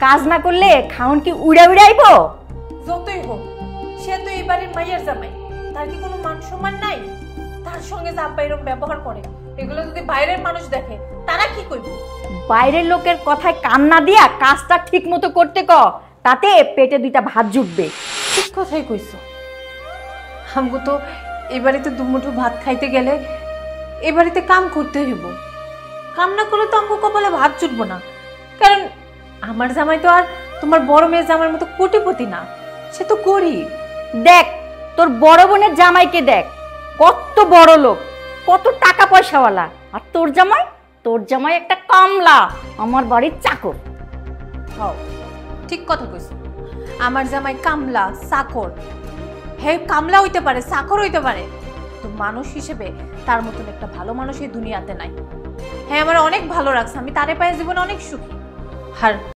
কাজ না করলে খাউন কি উড়া উড়ে আইবো? যতই হোক সে তো এই বাড়ির মাইয়ার জামাই, তার কি কোনো মান সম্মান নাই? তার সঙ্গে যা আব্বা এরকম ব্যবহার করে এগুলো যদি বাইরের মানুষ দেখে তারা কি করবে? বাইরের লোকের কথায় কান না দিয়া কাজটা ঠিক মতো করতে ক, তাতে পেটে দুইটা ভাত জুটবে। ঠিক কথাই কইছো। আমগো তো এই বাড়িতে দুমুঠো ভাত খাইতে গেলে এ বাড়িতে কাম করতে হইব। কাম না করলে তো আমগো কপালে ভাত জুটবো না। কারণ আমার জামাই তো আর তোমার বড় মেয়ের জামাইয়ের মতো কোটিপতি না, সে তো গরিব। দেখ তোর বড় বোনের জামাইকে দেখ, কত বড় লোক, কত টাকা পয়সাওয়ালা। আর তোর জামাই, তোর জামাই একটা কামলা, আমার বাড়ির চাকর। হও, ঠিক কথা কইছো। আমার জামাই কামলা চাকর, হে কামলা হইতে পারে, চাকর হইতে পারে, তো মানুষ হিসেবে তার মতন একটা ভালো মানুষ এই দুনিয়াতে নাই। হ্যাঁ, আমার অনেক ভালো রাখছে, আমি তারে পায়ে জীবনে অনেক সুখী। আর